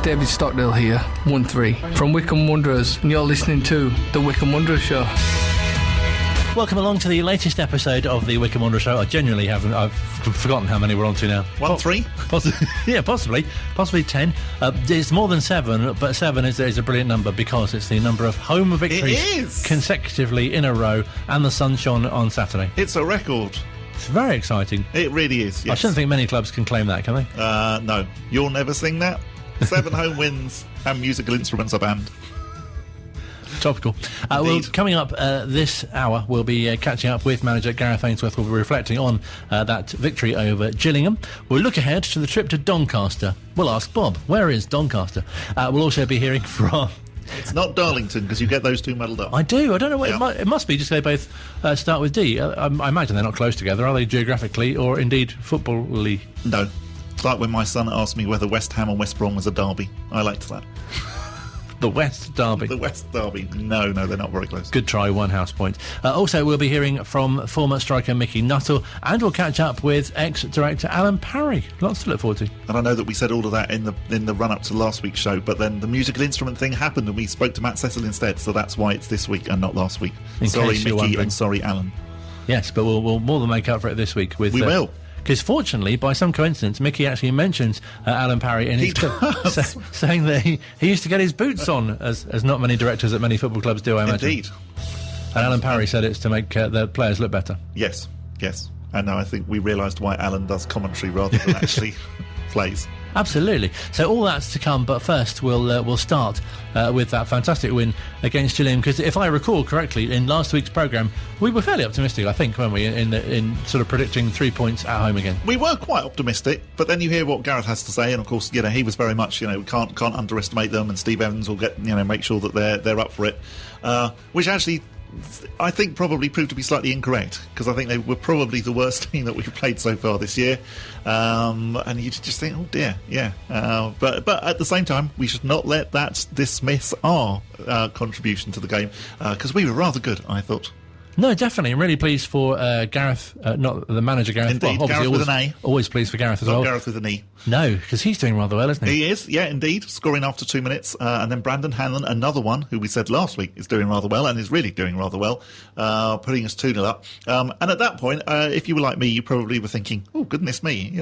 David Stockdale here, 1-3, from Wycombe Wanderers, and you're listening to The Wycombe Wanderers Show. Welcome along to the latest episode of the Wycombe Wanderers Show. I genuinely haven't. I've forgotten how many we're on to now. 1-3? Yeah, possibly 10. It's more than 7, but 7 is a brilliant number because it's the number of home victories consecutively in a row, and the sun shone on Saturday. It's a record. It's very exciting. It really is, yes. I shouldn't think many clubs can claim that, can they? No. You'll never sing that. 7 home wins and musical instruments are banned. Topical. Well, coming up this hour, we'll be catching up with manager Gareth Ainsworth. We'll be reflecting on that victory over Gillingham. We'll look ahead to the trip to Doncaster. We'll ask Bob, where is Doncaster? We'll also be hearing from... It's not Darlington, because you get those two muddled up. I do. I don't know what it must be, just they both start with D. I imagine they're not close together, are they, geographically or indeed football-y? No. It's like when my son asked me whether West Ham and West Brom was a derby. I liked that. The West Derby. The West Derby. No, they're not very close. Good try, 1 house point. Also, we'll be hearing from former striker Micky Nuttell, and we'll catch up with ex-director Alan Parry. Lots to look forward to. And I know that we said all of that in the run-up to last week's show, but then the musical instrument thing happened and we spoke to Matt Cecil instead, so that's why it's this week and not last week. Sorry, Mickey, and sorry, Alan. Yes, but we'll more than make up for it this week. We will. Because fortunately, by some coincidence, Mickey actually mentions Alan Parry in his clip, saying that he used to get his boots on, as not many directors at many football clubs do, I imagine. Indeed. And Alan Parry said it's to make the players look better. Yes. And now I think we realised why Alan does commentary rather than actually plays. Absolutely. So all that's to come, but first we'll start with that fantastic win against Gillingham, because if I recall correctly, in last week's programme, we were fairly optimistic, I think, weren't we, in sort of predicting 3 points at home again. We were quite optimistic, but then you hear what Gareth has to say, and of course, he was very much, we can't underestimate them, and Steve Evans will get, make sure that they're up for it, which actually, I think, probably proved to be slightly incorrect, because I think they were probably the worst team that we've played so far this year, and you just think, oh dear, but at the same time, we should not let that dismiss our contribution to the game, because we were rather good, I thought. No, definitely. I'm really pleased for Gareth, not the manager, Gareth. Indeed, well, Gareth with an A. Always pleased for Gareth as not well. Gareth with an E. No, because he's doing rather well, isn't he? He is, yeah, indeed. Scoring after 2 minutes. And then Brandon Hanlon, another one, who we said last week is doing rather well and is really doing rather well, putting us 2-0 up. And at that point, if you were like me, you probably were thinking, oh, goodness me,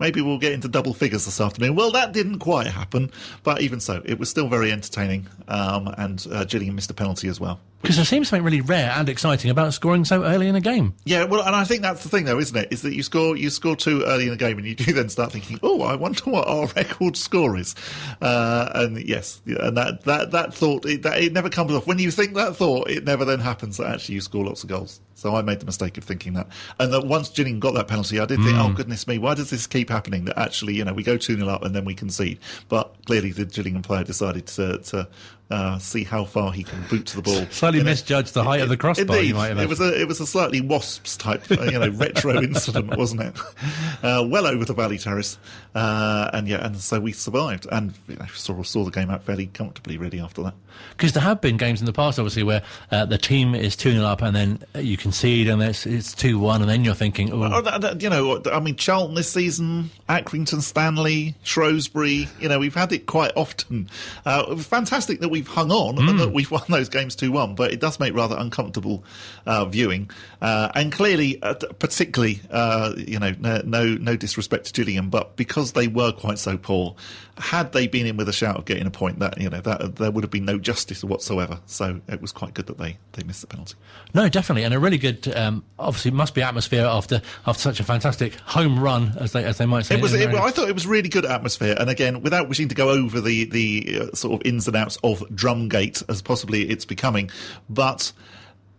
maybe we'll get into double figures this afternoon. Well, that didn't quite happen. But even so, it was still very entertaining. And Gillingham missed a penalty as well. Because there seems something really rare and exciting about scoring so early in a game. Yeah, well, and I think that's the thing, though, isn't it? Is that you score 2 early in a game, and you do then start thinking, oh, I wonder what our record score is. And yes, and that thought, it never comes off. When you think that thought, it never then happens that actually you score lots of goals. So I made the mistake of thinking that. And that once Gillingham got that penalty, I did think, oh, goodness me, why does this keep happening? That actually, we go 2-0 up and then we concede. But clearly the Gillingham player decided to see how far he can boot the ball. Slightly misjudged the height of the crossbar. Indeed, you might imagine. it was a slightly Wasps type, retro incident, wasn't it? Well over the Valley Terrace, and so we survived, and saw the game out fairly comfortably, really, after that. Because there have been games in the past, obviously, where the team is 2-0 up, and then you concede, and it's 2-1, and then you're thinking, oh, Charlton this season, Accrington Stanley, Shrewsbury, we've had it quite often. Fantastic that we've hung on and that we've won those games 2-1, but it does make rather uncomfortable viewing. And clearly, particularly, no disrespect to Gillingham, but because they were quite so poor, had they been in with a shout of getting a point, that there would have been no justice whatsoever. So it was quite good that they missed the penalty. No, definitely, and a really good, obviously, must be atmosphere after such a fantastic home run, as they might say. I thought it was really good atmosphere, and again, without wishing to go over the sort of ins and outs of Drumgate as possibly it's becoming, but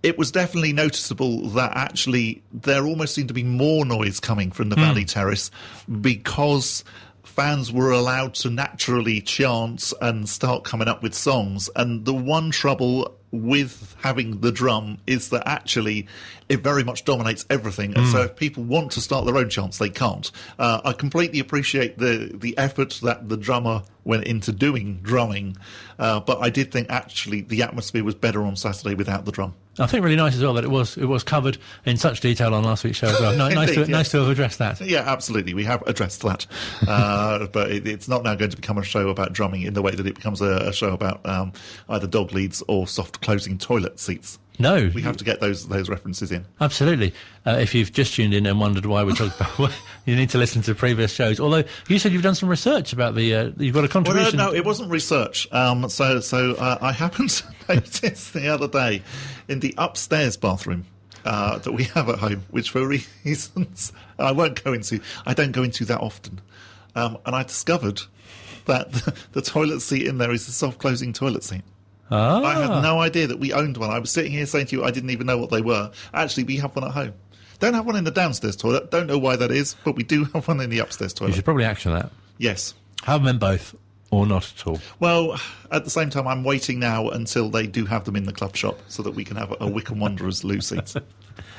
it was definitely noticeable that actually there almost seemed to be more noise coming from the Valley Terrace, because fans were allowed to naturally chant and start coming up with songs. And the one trouble with having the drum is that actually it very much dominates everything, and so if people want to start their own chants, they can't. I completely appreciate the effort that the drummer went into doing drumming, but I did think actually the atmosphere was better on Saturday without the drum. I think really nice as well that it was covered in such detail on last week's show as well. Nice to have addressed that. Yeah, absolutely. We have addressed that. But it's not now going to become a show about drumming in the way that it becomes a show about either dog leads or soft closing toilet seats. No. We have to get those references in. Absolutely. If you've just tuned in and wondered why we talked about you need to listen to previous shows. Although you said you've done some research about you've got a contribution. Well, no, it wasn't research. So I happened to notice the other day in the upstairs bathroom that we have at home, which for reasons I don't go into that often, and I discovered that the toilet seat in there is a soft closing toilet seat. I had no idea that we owned one. I was sitting here saying to you I didn't even know what they were. Actually, we have one at home. Don't have one in the downstairs toilet. Don't know why that is, but we do have one in the upstairs toilet. You should probably action that. Yes. Have them in both, or not at all. Well, at the same time, I'm waiting now until they do have them in the club shop so that we can have a Wycombe Wanderers loo seat.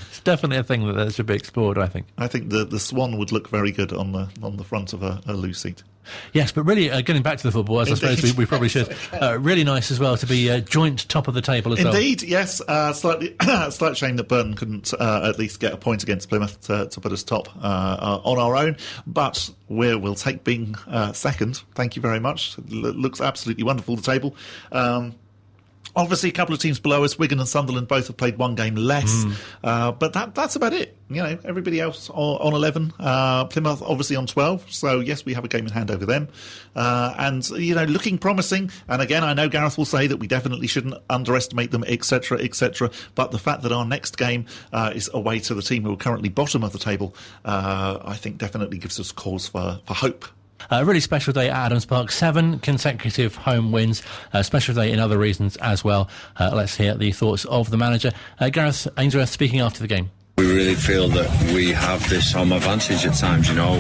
It's definitely a thing that should be explored, I think. I think the swan would look very good on the front of a loo seat. Yes, but really, getting back to the football, as I suppose we probably should. Really nice as well to be joint top of the table as well. Indeed, yes. Slight shame that Burton couldn't at least get a point against Plymouth to put us top on our own. But we'll take being second. Thank you very much. It looks absolutely wonderful, the table. Obviously, a couple of teams below us, Wigan and Sunderland, both have played one game less. But that's about it. You know, everybody else on 11. Plymouth obviously on 12. So, yes, we have a game in hand over them. And, you know, looking promising. And again, I know Gareth will say that we definitely shouldn't underestimate them, etc., etc. But the fact that our next game is away to the team who are currently bottom of the table, I think definitely gives us cause for hope. A really special day at Adams Park. 7 consecutive home wins. A special day in other reasons as well. Let's hear the thoughts of the manager. Gareth Ainsworth speaking after the game. We really feel that we have this home advantage at times. You know,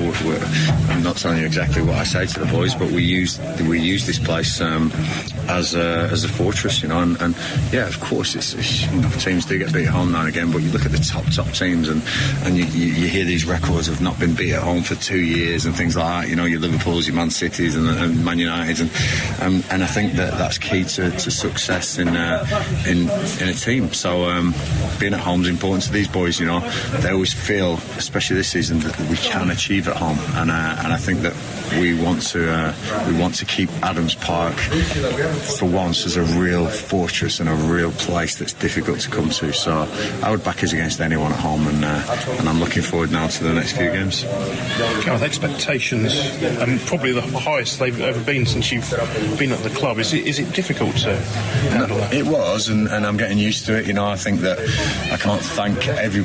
I'm not telling you exactly what I say to the boys, but we use this place as a fortress. You know, and yeah, of course, it's you know, teams do get beat at home now and again, but you look at the top teams and you hear these records of not been beat at home for 2 years and things like that. You know, your Liverpools, your Man Cities, and Man Uniteds, and I think that's key to success in a team. So being at home is important to these boys. You know, they always feel, especially this season, that we can achieve at home, and I think that we want to keep Adams Park for once as a real fortress and a real place that's difficult to come to. So I would back us against anyone at home, and I'm looking forward now to the next few games. Gareth, expectations probably the highest they've ever been since you've been at the club. Is it difficult to handle that? It was, and I'm getting used to it. You know, I think that I can't thank every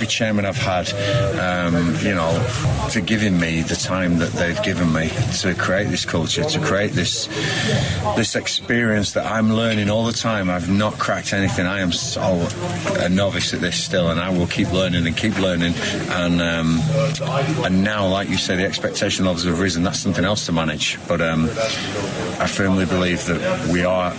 chairman I've had, you know, for giving me the time that they've given me to create this culture, to create this experience that I'm learning all the time. I've not cracked anything. I am so a novice at this still, and I will keep learning and keep learning. And now, like you say, the expectation levels have risen. That's something else to manage. But I firmly believe that we are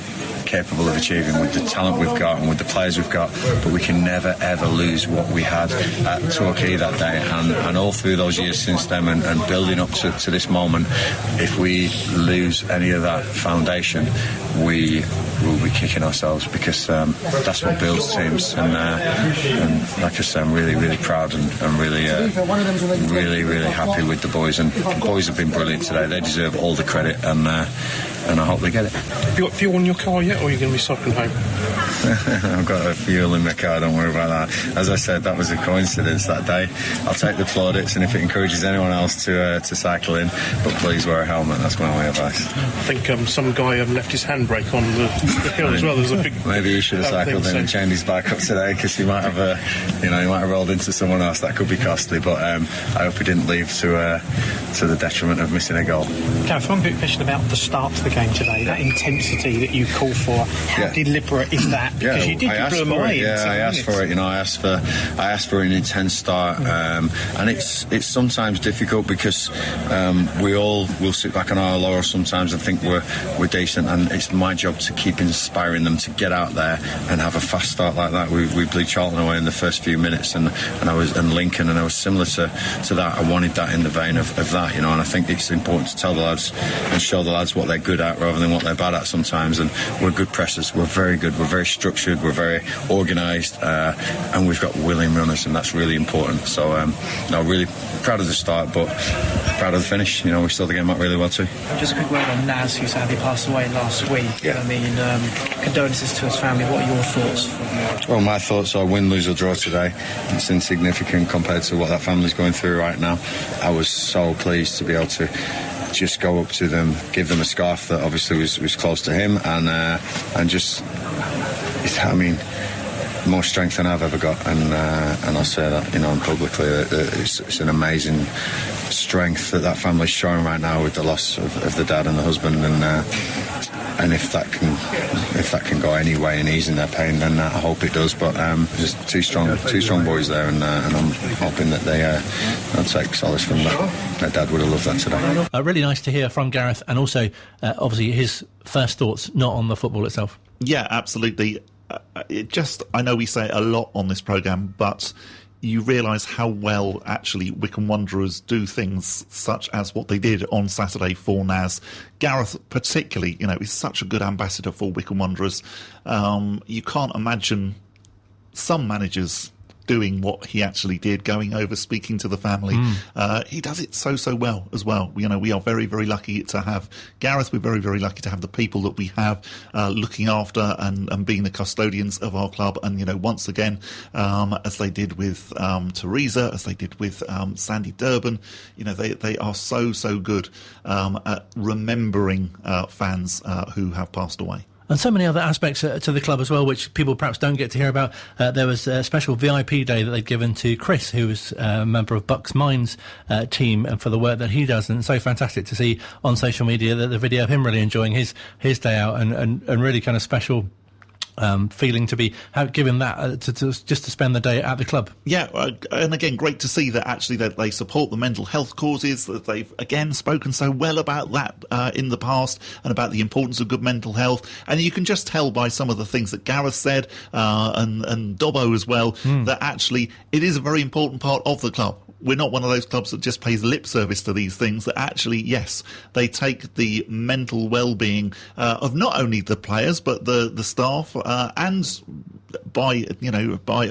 capable of achieving with the talent we've got and with the players we've got, but we can never ever lose what we had at Torquay that day, and all through those years since then, and building up to this moment. If we lose any of that foundation, we will be kicking ourselves, because that's what builds teams, and like I say, I'm really proud and really happy with the boys, and the boys have been brilliant today. They deserve all the credit, and I hope they get it. Have you got fuel in your car yet, or are you going to be cycling home? I've got a fuel in my car, don't worry about that. As I said, that was a coincidence that day. I'll take the plaudits, and if it encourages anyone else to cycle in, but please wear a helmet, that's my only advice. I think some guy left his handbrake on the hill as well. There's a big... Maybe he should have cycled in and chained his bike up today, because he might have he might have rolled into someone else. That could be costly, but I hope he didn't leave to the detriment of missing a goal. Gareth, one big question about the start to the game today, that intensity that you call for. How deliberate is that? Because you did blow them away. I asked for it. You know, I asked for an intense start, and it's sometimes difficult, because we all will sit back on our laurels sometimes and think we're decent, and it's my job to keep inspiring them to get out there and have a fast start like that. We blew Charlton away in the first few minutes, and Lincoln, and I was similar to that. I wanted that in the vein of that, you know, and I think it's important to tell the lads and show the lads what they're good at rather than what they're bad at sometimes. And we're good pressers. We're very good. We're very structured, we're very organised, and we've got willing runners, and that's really important. So really proud of the start, but proud of the finish. We started the game out really well too. Just a quick word on Naz, who sadly passed away last week. Yeah. I mean, condolences to his family. What are your thoughts? Well, my thoughts are win, lose or draw today. It's insignificant compared to what that family's going through right now. I was so pleased to be able to just go up to them, give them a scarf that obviously was close to him, and just, more strength than I've ever got, and I'll say that, publicly, it's an amazing strength that family's showing right now with the loss of the dad and the husband, and if that can go any way in easing their pain, then I hope it does. But there's two strong boys there, and I'm hoping that they'll take solace from that. Their dad would have loved that today. Really nice to hear from Gareth, and also obviously his first thoughts not on the football itself. Yeah, absolutely. I know we say it a lot on this programme, but you realise how well actually Wycombe Wanderers do things such as what they did on Saturday for Naz. Gareth particularly, is such a good ambassador for Wycombe Wanderers. You can't imagine some managers doing what he actually did, going over, speaking to the family. He does it so well as well. We are very, very lucky to have Gareth. We're very, very lucky to have the people that we have looking after and being the custodians of our club. And, once again, as they did with Teresa, as they did with Sandy Durban, they are so good at remembering fans who have passed away. And so many other aspects to the club as well, which people perhaps don't get to hear about. There was a special VIP day that they'd given to Chris, who was a member of Bucks Mines team, and for the work that he does. And it's so fantastic to see on social media that the video of him really enjoying his day out, and really kind of special feeling to be given that just to spend the day at the club. Yeah, and again, great to see that actually that they support the mental health causes, that they've again spoken so well about that in the past, and about the importance of good mental health. And you can just tell by some of the things that Gareth said, and Dobbo as well, that actually it is a very important part of the club. We're not one of those clubs that just pays lip service to these things, that actually, yes, they take the mental well-being of not only the players but the staff, and by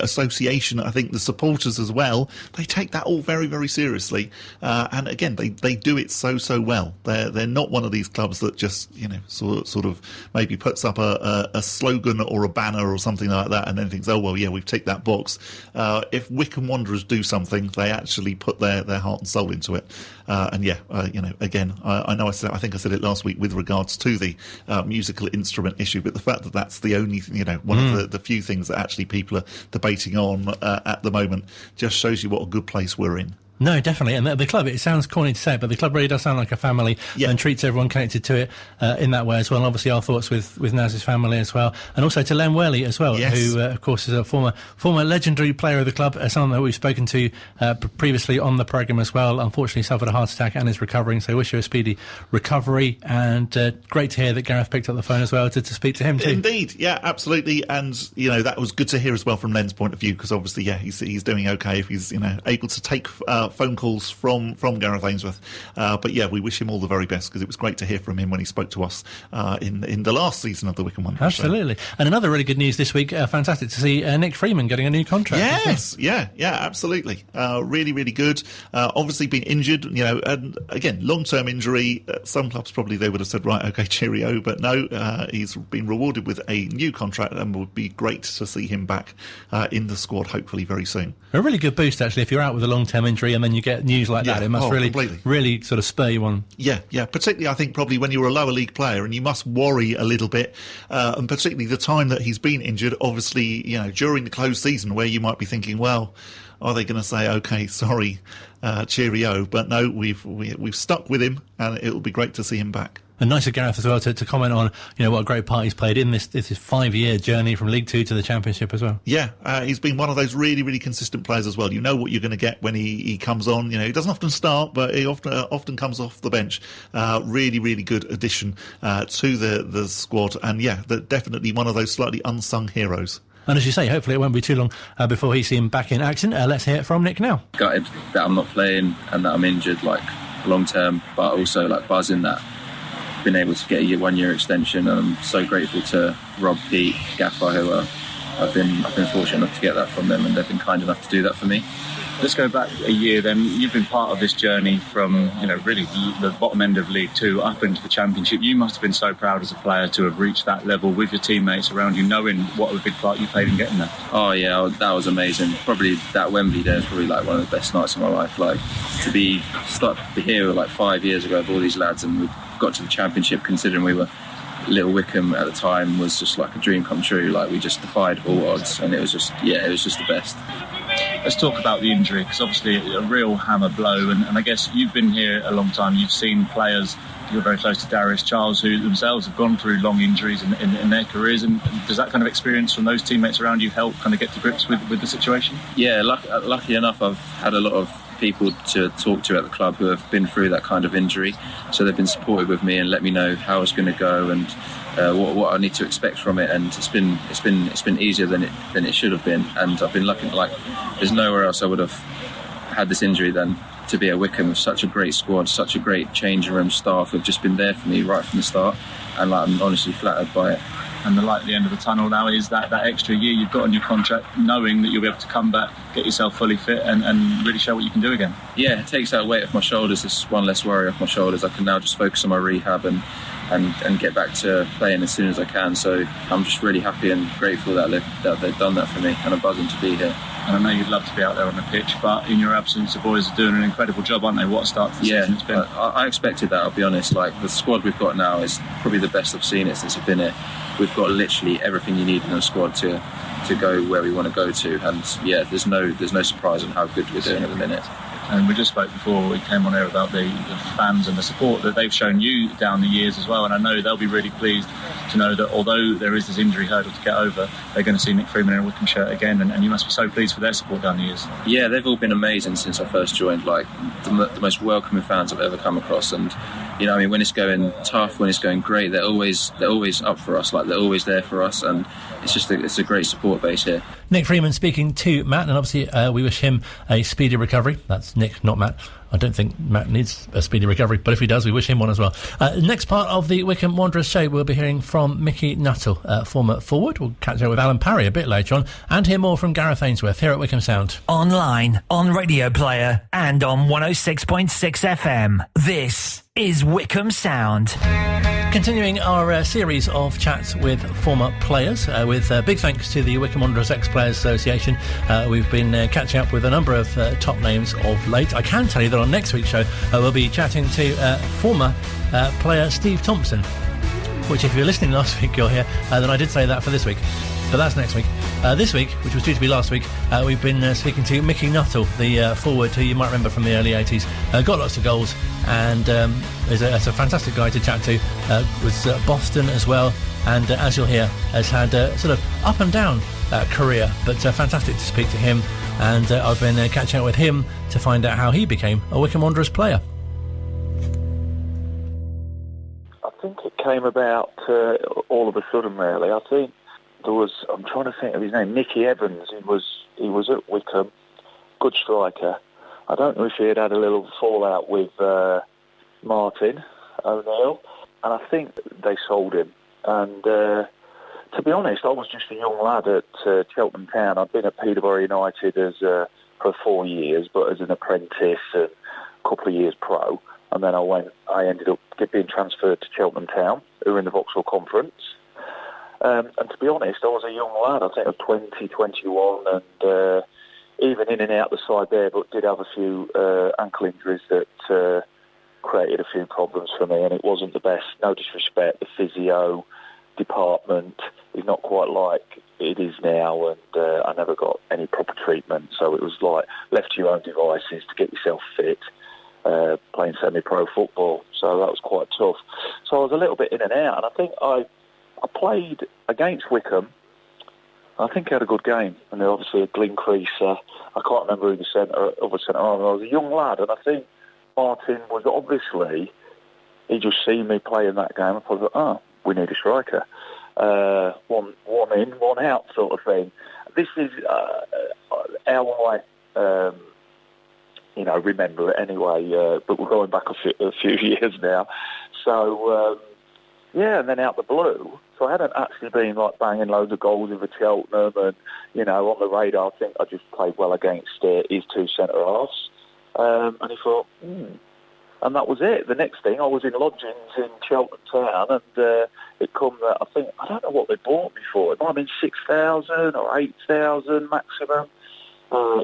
association, I think the supporters as well. They take that all very, very seriously, and again, they do it so well. They're not one of these clubs that just sort of maybe puts up a slogan or a banner or something like that, and then thinks, oh well, yeah, we've ticked that box. If Wycombe Wanderers do something, they actually put their heart and soul into it. Again, I know I think I said it last week with regards to the musical instrument issue, but the fact that that's the only one of the few things that actually people are debating on at the moment just shows you what a good place we're in. No, definitely. And the club, it sounds corny to say it, but the club really does sound like a family, and treats everyone connected to it in that way as well. And obviously our thoughts with Naz's family as well. And also to Len Worley as well, who, of course, is a former legendary player of the club, someone that we've spoken to previously on the programme as well. Unfortunately suffered a heart attack and is recovering, so wish you a speedy recovery. And great to hear that Gareth picked up the phone as well to speak to him too. Indeed, yeah, absolutely. And, that was good to hear as well from Len's point of view, because obviously, he's doing okay if he's, able to take phone calls from Gareth Ainsworth, but we wish him all the very best, because it was great to hear from him when he spoke to us in the last season of the Wycombe Wanderers. Absolutely. So. And another really good news this week, fantastic to see Nick Freeman getting a new contract. Yes, yeah, absolutely. Really, really good. Obviously been injured, and again, long-term injury. Some clubs probably they would have said, right, okay, cheerio, but no, he's been rewarded with a new contract, and would be great to see him back in the squad hopefully very soon. A really good boost actually if you're out with a long-term injury and then you get news like that. It must really sort of spur you on. Yeah, particularly I think probably when you're a lower league player and you must worry a little bit, and particularly the time that he's been injured, obviously, during the closed season, where you might be thinking, well, are they going to say, okay, sorry, cheerio? But no, we've stuck with him, and it'll be great to see him back. And nice of Gareth as well to comment on, what a great part he's played in this 5-year journey from League 2 to the Championship as well. Yeah, he's been one of those really, really consistent players as well. You know what you're going to get when he comes on. He doesn't often start, but he often comes off the bench. Really, really good addition to the squad. And definitely one of those slightly unsung heroes. And as you say, hopefully it won't be too long before we see him back in action. Let's hear it from Nick now. Gutted that I'm not playing and that I'm injured long term, but also buzzing that been able to get a 1 year extension. And I'm so grateful to Rob, Pete, Gaffer, who I've been fortunate enough to get that from them, and they've been kind enough to do that for me. Let's go back a year then. You've been part of this journey from, really the bottom end of League Two up into the Championship. You must have been so proud as a player to have reached that level with your teammates around you, knowing what a big part you played in getting there. Oh yeah, that was amazing. Probably that Wembley day was probably like one of the best nights of my life. Like to start here like 5 years ago with all these lads, and we've got to the Championship, considering we were Little Wycombe at the time, was just like a dream come true. Like we just defied all odds, and it was just the best. Let's talk about the injury, because obviously a real hammer blow, and I guess you've been here a long time. You've seen players, you're very close to Darius Charles, who themselves have gone through long injuries in their careers, and does that kind of experience from those teammates around you help kind of get to grips with the situation? Yeah, lucky enough, I've had a lot of people to talk to at the club who have been through that kind of injury, so they've been supportive with me and let me know how it's going to go and what I need to expect from it, and it's been easier than it should have been, and I've been lucky. Like there's nowhere else I would have had this injury than to be at Wycombe with such a great squad, such a great changing room staff who've just been there for me right from the start, and like I'm honestly flattered by it. And the light at the end of the tunnel now is that extra year you've got on your contract, knowing that you'll be able to come back, get yourself fully fit and really show what you can do again. Yeah, it takes that weight off my shoulders. There's one less worry off my shoulders. I can now just focus on my rehab and get back to playing as soon as I can. So I'm just really happy and grateful that they've done that for me, and I'm buzzing to be here. And I know you'd love to be out there on the pitch, but in your absence, the boys are doing an incredible job, aren't they? What a start to the season it's been. I expected that, I'll be honest. Like the squad we've got now is probably the best I've seen it since I've been here. We've got literally everything you need in a squad to go where we want to go to, and yeah, there's no surprise on how good we're doing at the minute. And we just spoke before we came on air about the fans and the support that they've shown you down the years as well, and I know they'll be really pleased to know that although there is this injury hurdle to get over, they're going to see Nick Freeman in a Wycombe shirt again, and you must be so pleased for their support down the years. Yeah, they've all been amazing since I first joined, like the most welcoming fans I've ever come across, and when it's going tough, when it's going great, they're always up for us, like they're always there for us, and it's a great support base here. Nick Freeman speaking to Matt, and obviously we wish him a speedy recovery. That's Nick, not Matt. I don't think Matt needs a speedy recovery, but if he does, we wish him one as well. Next part of the Wycombe Wanderers show, we'll be hearing from Micky Nuttell, former forward. We'll catch up with Alan Parry a bit later on, and hear more from Gareth Ainsworth here at Wycombe Sound. Online, on Radio Player, and on 106.6 FM. This is Wycombe Sound. Continuing our series of chats with former players, with big thanks to the Wycombe Wanderers Ex-Players Association. We've been catching up with a number of top names of late. I can tell you that on next week's show we'll be chatting to former player Steve Thompson, which if you were listening last week you'll hear then I did say that for this week. But that's next week. This week, which was due to be last week, we've been speaking to Micky Nuttell, the forward who you might remember from the early 80s. Got lots of goals, and is a fantastic guy to chat to. Was Boston as well, and as you'll hear, has had a sort of up and down career, but fantastic to speak to him. And I've been catching up with him to find out how he became a Wycombe Wanderers player. I think it came about all of a sudden, really. I think there was, I'm trying to think of his name, Nikki Evans. He was at Wycombe, good striker. I don't know if he had a little fallout with Martin O'Neill, and I think they sold him. And to be honest, I was just a young lad at Cheltenham Town. I'd been at Peterborough United for 4 years, but as an apprentice and a couple of years pro. And then I ended up being transferred to Cheltenham Town, who were in the Vauxhall Conference. And to be honest, I was a young lad, I think of 20, 21, and even in and out the side there, but did have a few ankle injuries that created a few problems for me, and it wasn't the best. No disrespect, the physio department is not quite like it is now, and I never got any proper treatment, so it was like left to your own devices to get yourself fit, playing semi-pro football, so that was quite tough. So I was a little bit in and out, and I think I played against Wycombe. I think I had a good game, and obviously a Glyn Creaser. I can't remember who the other centre. I was a young lad, and I think Martin was obviously, he just seen me playing that game and thought, oh, we need a striker. One in, one out sort of thing. This is how I, remember it anyway, but we're going back a few years now. So, and then out the blue, So I hadn't actually been like banging loads of goals in for Cheltenham and, you know, on the radar. I think I just played well against his two centre-halves. And he thought, And that was it. The next thing, I was in lodgings in Cheltenham Town, and it come that, I don't know what they bought me for. It might have been 6,000 or 8,000 maximum.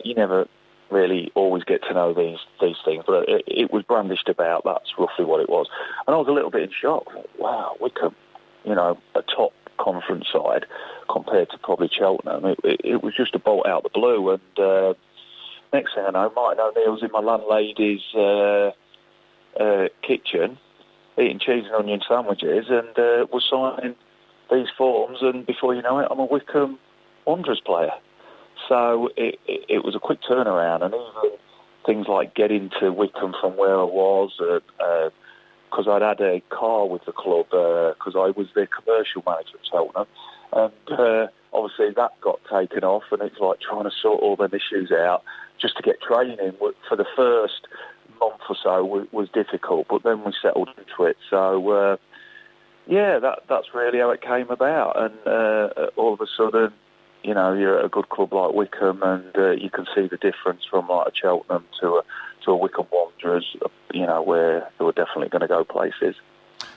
You never really always get to know these things, but it was brandished about. That's roughly what it was. And I was a little bit in shock. Wow, Wycombe, you know, a top conference side compared to probably Cheltenham. It was just a bolt out the blue. And next thing I know, Martin O'Neill's in my landlady's kitchen eating cheese and onion sandwiches and was signing these forms, and before you know it, I'm a Wycombe Wanderers player. So it was a quick turnaround, and even things like getting to Wycombe from where I was, because I'd had a car with the club, because I was their commercial manager at Cheltenham, and obviously that got taken off, and it's like trying to sort all them issues out just to get training for the first month or so was difficult, but then we settled into it. So that's really how it came about, and all of a sudden, you know, you're at a good club like Wycombe, and you can see the difference from like a Cheltenham to a Wycombe Wanderers, you know, where they were definitely going to go places.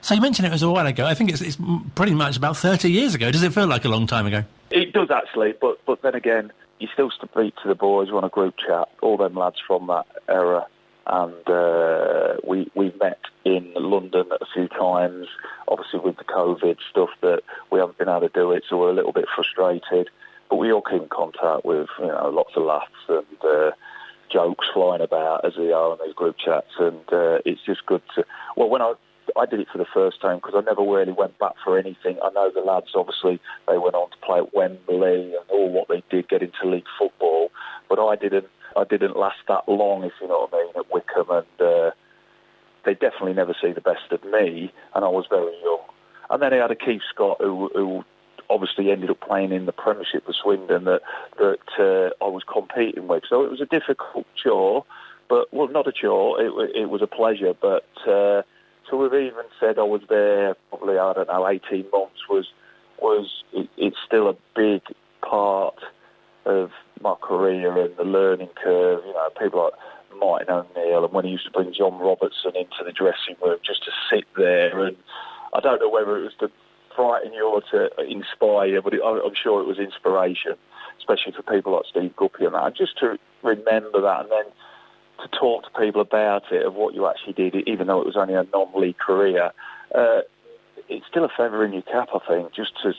So you mentioned it was a while ago. I think it's pretty much about 30 years ago. Does it feel like a long time ago? It does actually, but then again, you still speak to the boys on a group chat, all them lads from that era, and we met in London a few times, obviously with the COVID stuff that we haven't been able to do it, so we're a little bit frustrated. But we all keep in contact with, you know, lots of laughs and jokes flying about as we are on these group chats, and it's just good to... Well, when I did it for the first time, because I never really went back for anything. I know the lads, obviously, they went on to play at Wembley and all what they did, get into league football, but I didn't last that long, if you know what I mean, at Wycombe, and they definitely never see the best of me, and I was very young. And then I had a Keith Scott who obviously ended up playing in the Premiership for Swindon that I was competing with. So it was a difficult chore, but, well, not a chore, it was a pleasure. But to have even said I was there probably, 18 months it's still a big part of my career and the learning curve. You know, people like Martin O'Neill, and when he used to bring John Robertson into the dressing room just to sit there, and I don't know whether it was to frighten you or to inspire you, but I'm sure it was inspiration, especially for people like Steve Guppy and that. And just to remember that, and then to talk to people about it, of what you actually did, even though it was only a non-league career, it's still a feather in your cap, I think, just to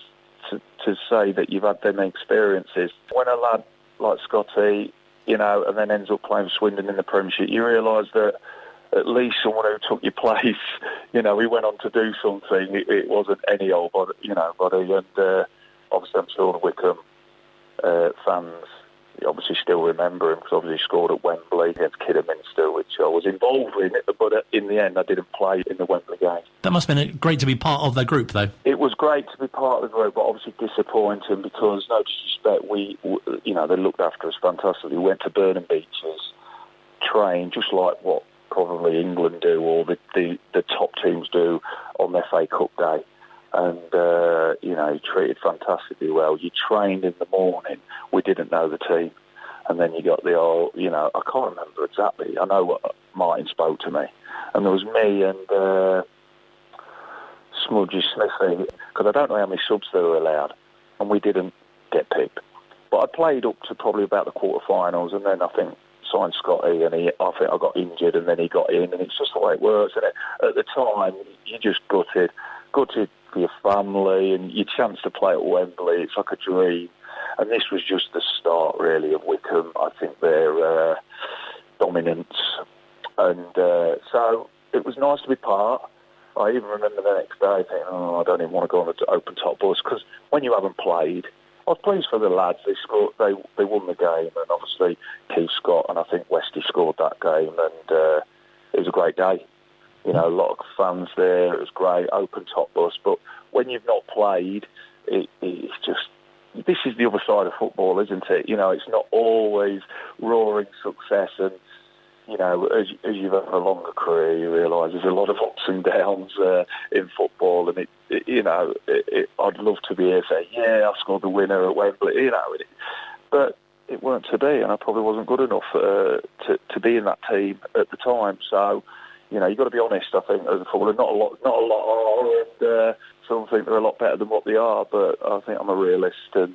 say that you've had them experiences. When a lad like Scotty, you know, and then ends up playing for Swindon in the Premiership, you realise that at least someone who took your place, you know, he went on to do something. It wasn't any old body, you know, and obviously I'm sure the Wycombe fans obviously still remember him, because obviously he scored at Wembley against Kidderminster, which I was involved in, but in the end I didn't play in the Wembley game. That must have been great to be part of the group, though. It was great to be part of the group, but obviously disappointing, because, no disrespect, they looked after us fantastically. We went to Burnham Beaches, trained just like what probably England do, or the top teams do on their FA Cup day. And, treated fantastically well. You trained in the morning. We didn't know the team. And then you got I can't remember exactly. I know what Martin spoke to me. And there was me and Smudgy Smithy, because I don't know how many subs they were allowed. And we didn't get picked. But I played up to probably about the quarterfinals, and then I think signed Scotty, and I think I got injured, and then he got in, and it's just the way it works. And at the time, you just gutted for your family, and your chance to play at Wembley, it's like a dream. And this was just the start, really, of Wycombe. I think their dominance. And so it was nice to be part. I even remember the next day thinking, I don't even want to go on the open top bus, because when you haven't played, I was pleased for the lads. They scored. They won the game, and obviously Keith Scott and I think Westy scored that game, and it was a great day. You know, a lot of fans there. It was great, open top bus. But when you've not played, it's just, this is the other side of football, isn't it? You know, it's not always roaring success, and you know, as you've had a longer career, you realise there's a lot of ups and downs in football, and I'd love to be here saying, yeah, I scored the winner at Wembley, you know, but it weren't to be, and I probably wasn't good enough to be in that team at the time. So, you know, you've got to be honest, I think, as a footballer. Not a lot are, and some think they're a lot better than what they are, but I think I'm a realist, and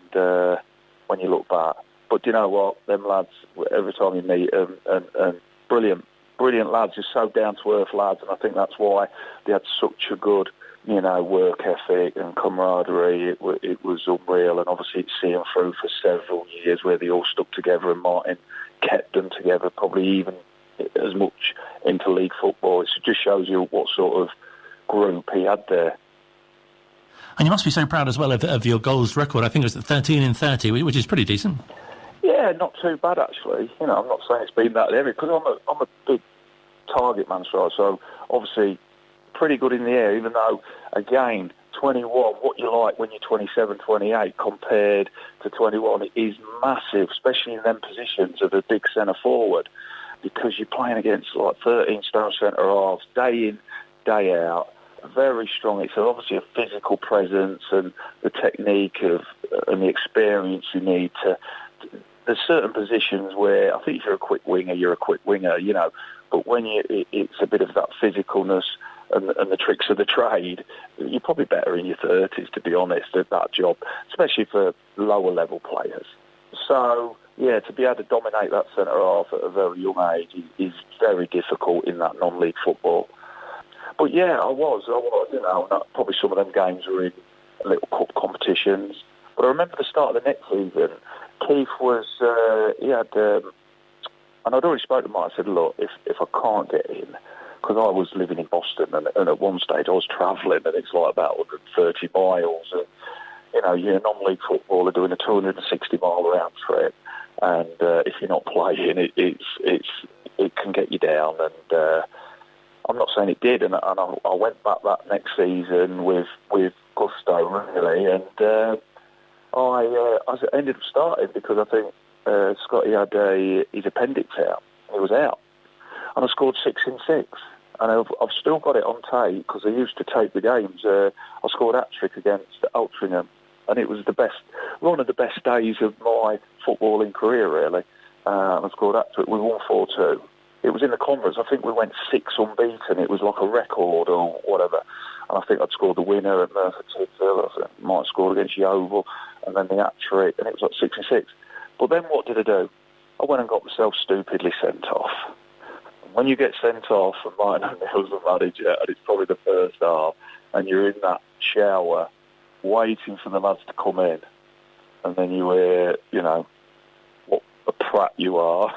when you look back. But do you know what? Them lads, every time you meet them, and brilliant lads, just so down-to-earth lads, and I think that's why they had such a good, you know, work ethic and camaraderie. It was unreal, and obviously it's seen through for several years where they all stuck together, and Martin kept them together, probably even as much into league football. It just shows you what sort of group he had there. And you must be so proud as well of your goals record. I think it was 13 in 30, which is pretty decent. Yeah, not too bad actually. You know, I'm not saying it's been that heavy because I'm a big target man striker, so obviously pretty good in the air, even though, again, 21, what you like when you're 27, 28 compared to 21 is massive, especially in them positions of a big centre forward, because you're playing against like 13-stone centre halves day in, day out. Very strong. It's obviously a physical presence, and the technique and the experience you need to. There's certain positions where I think if you're a quick winger, you know. But when it's a bit of that physicalness and the tricks of the trade, you're probably better in your 30s, to be honest, at that job, especially for lower level players. So yeah, to be able to dominate that centre half at a very young age is very difficult in that non-league football. But yeah, I was, you know, probably some of them games were in little cup competitions. But I remember the start of the next season, Keith was, he had, and I'd already spoken to Mike, I said, look, if I can't get in, because I was living in Boston, and at one stage I was travelling, and it's like about 130 miles, and, you know, you're a non-league footballer doing a 260-mile round trip, and if you're not playing, it can get you down, and I'm not saying it did, and I went back that next season with gusto, really, and I ended up starting because I think Scotty had his appendix out. He was out, and I scored 6 in 6, and I've still got it on tape because I used to tape the games. I scored a hat-trick against Altrincham, and it was one of the best days of my footballing career, really. I scored a hat-trick. We won 4-2. It was in the conference. I think we went 6 unbeaten. It was like a record or whatever. And I think I'd scored the winner at Merthyr Tydfil. I might have scored against Yeovil, and then the hat-trick, and it was like 6 in 6. But then what did I do? I went and got myself stupidly sent off. And when you get sent off, and Martin O'Neill's the manager, and it's probably the first half, and you're in that shower waiting for the lads to come in, and then you hear, you know, what a prat you are.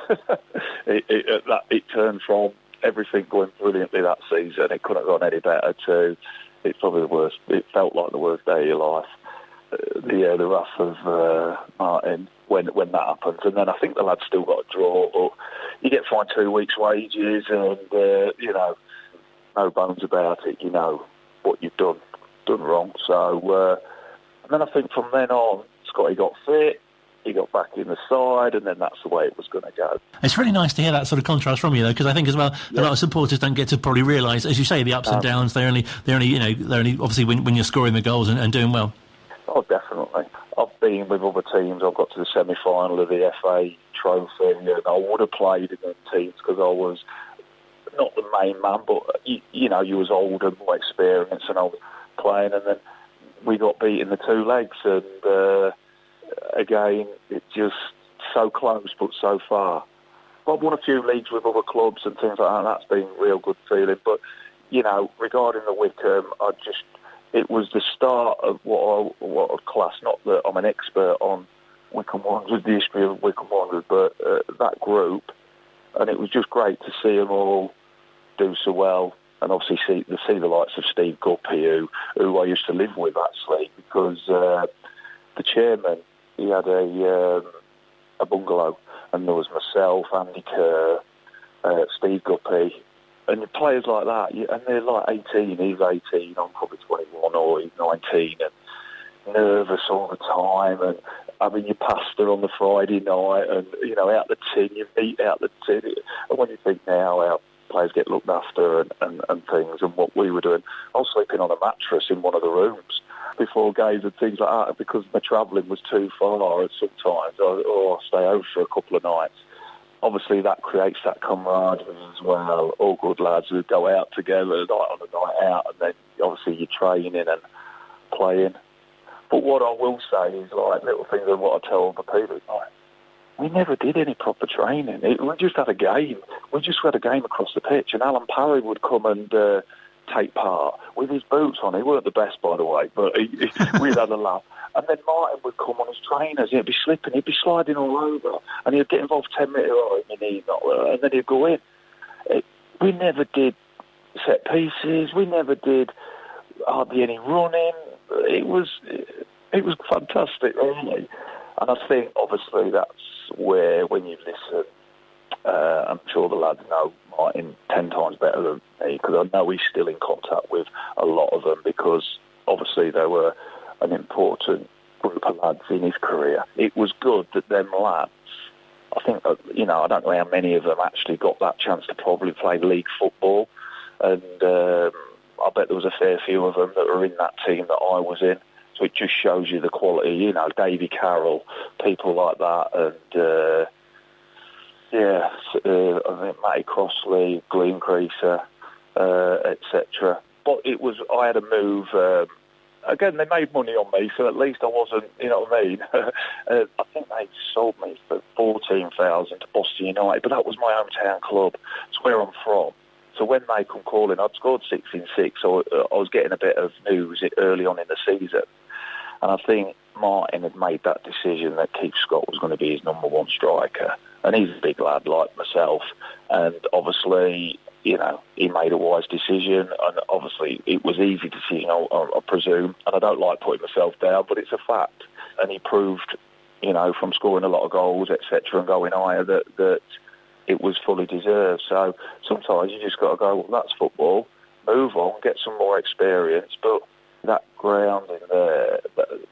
It turned from everything going brilliantly that season, it couldn't have gone any better, to it's probably the worst. It felt like the worst day of your life. The wrath of Martin when that happens, and then I think the lads still got a draw, but you get fined 2 weeks' wages, and you know, no bones about it. You know what you've done wrong. So, and then I think from then on, Scotty got fit. He got back in the side, and then that's the way it was going to go. It's really nice to hear that sort of contrast from you, though, because I think as well, a lot of supporters don't get to probably realise, as you say, the ups and downs. They're only obviously when you're scoring the goals and doing well. Oh, definitely. I've been with other teams. I've got to the semi-final of the FA Trophy, and I would have played in them teams because I was not the main man, but you know, you was older, more experienced, and I was playing, and then we got beat in the 2 legs, and again, it's just so close but so far. I've won a few leagues with other clubs and things like that. That's been a real good feeling. But, you know, regarding the Wycombe, it was the start of what I'd class, not that I'm an expert on Wycombe Wanderers, the history of Wycombe Wanderers, but that group, and it was just great to see them all do so well, and obviously see the likes of Steve Guppy, who I used to live with, actually, because the chairman, he had a bungalow, and there was myself, Andy Kerr, Steve Guppy, and players like that, and they're like 18, he's 18, I'm probably 21 or he's 19, and nervous all the time, having your pasta on the Friday night and, you know, out the tin, you meat out the tin. And when you think now how players get looked after and things and what we were doing, I was sleeping on a mattress in one of the rooms before games and things like that because my travelling was too far at some times, or I'll stay over for a couple of nights. Obviously that creates that camaraderie as well. All good lads who go out together night on a night out, and then obviously you're training and playing. But what I will say is, like, little things of what I tell the people, like, we never did any proper training. We just had a game. We just had a game across the pitch, and Alan Parry would come and take part with his boots on. He weren't the best, by the way, but we'd had a laugh. And then Martin would come on his trainers. He'd be slipping. He'd be sliding all over. And he'd get involved 10 minutes, and then he'd go in. We never did set pieces. We never did hardly any running. It was fantastic, really. And I think, obviously, that's where, when you listen, I'm sure the lads know Martin 10 times better than me, because I know he's still in contact with a lot of them, because obviously they were an important group of lads in his career. It was good that them lads, I think, you know, I don't know how many of them actually got that chance to probably play league football, and I bet there was a fair few of them that were in that team that I was in. So it just shows you the quality, you know, Davy Carroll, people like that, and I think Matty Crossley, Green Creaser, etc. But I had a move. Again, they made money on me, so at least I wasn't, you know what I mean? I think they sold me for $14,000 to Boston United, but that was my hometown club. It's where I'm from. So when they come calling, I'd scored 6 in 6, so I was getting a bit of news early on in the season. And I think Martin had made that decision that Keith Scott was going to be his number one striker. And he's a big lad like myself. And obviously, you know, he made a wise decision. And obviously, it was an easy decision, I presume. And I don't like putting myself down, but it's a fact. And he proved, you know, from scoring a lot of goals, etc., and going higher, that it was fully deserved. So sometimes you just got to go, well, that's football. Move on, get some more experience. But that ground in there,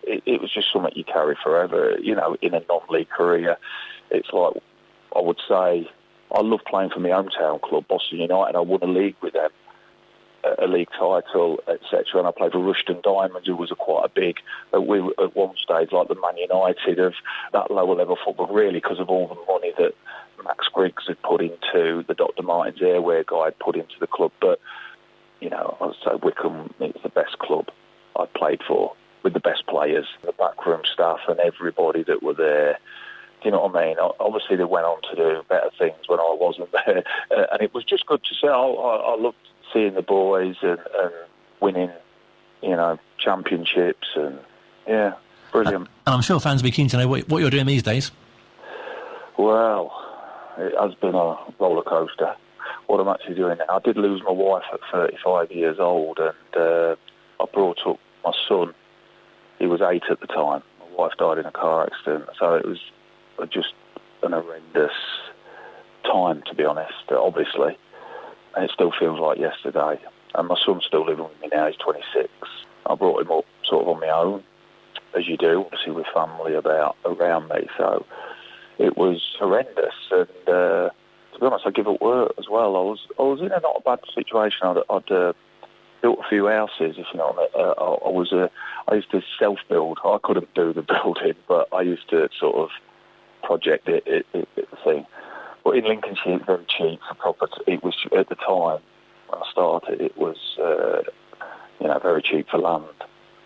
it was just something you carry forever, you know, in a non-league career. It's like, I would say, I love playing for my hometown club, Boston United. I won a league with them, a league title, etc. And I played for Rushden Diamonds, who was quite a big, we were at one stage like the Man United of that lower level football, really, because of all the money that Max Griggs had put into, the Dr. Martin's Airwear guy had put into the club. But, you know, I would say Wycombe is the best club I played for, with the best players, the backroom staff and everybody that were there. Do you know what I mean? Obviously, they went on to do better things when I wasn't there. And it was just good to see. I loved seeing the boys and winning, you know, championships. And, yeah, brilliant. And I'm sure fans will be keen to know what you're doing these days. Well, it has been a roller coaster, what I'm actually doing now. I did lose my wife at 35 years old, and I brought up my son. He was 8 at the time. My wife died in a car accident, so it was just an horrendous time, to be honest, obviously. And it still feels like yesterday. And my son's still living with me now. He's 26. I brought him up sort of on my own, as you do, obviously with family around me. So it was horrendous. And to be honest, I give up work as well. I was in a not a bad situation. I'd built a few houses, if you know what I mean. I used to self-build. I couldn't do the building, but I used to sort of project it thing. But in Lincolnshire, it's very cheap for property. It was, at the time when I started, it was you know, very cheap for land,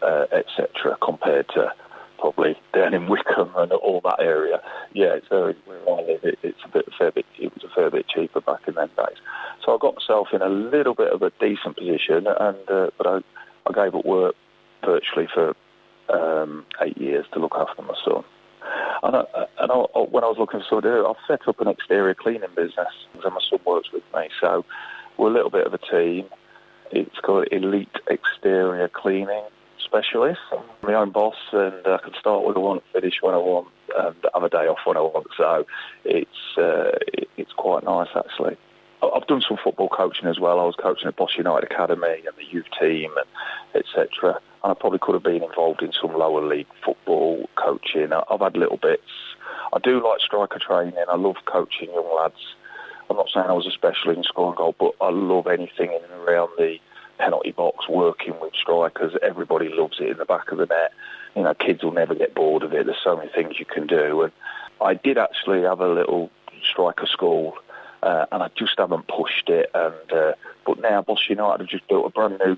etc., compared to probably down in Wycombe and all that area. Yeah, it's very, where I live, it was a fair bit cheaper back in them days. So I got myself in a little bit of a decent position, and but I gave up work virtually for 8 years to look after my son. And when I was looking for something to do, I've set up an exterior cleaning business, and my son works with me. So we're a little bit of a team. It's called Elite Exterior Cleaning Specialist. I'm my own boss, and I can start when I want, finish when I want, and have a day off when I want. So it's quite nice, actually. I've done some football coaching as well. I was coaching at Boss United Academy and the youth team, and etc. and I probably could have been involved in some lower league football coaching. I've had little bits. I do like striker training. I love coaching young lads. I'm not saying I was a specialist in scoring goal, but I love anything in and around the penalty box, working with strikers. Everybody loves it in the back of the net. You know, kids will never get bored of it. There's so many things you can do. And I did actually have a little striker school, and I just haven't pushed it. And but now Boston United have just built a brand new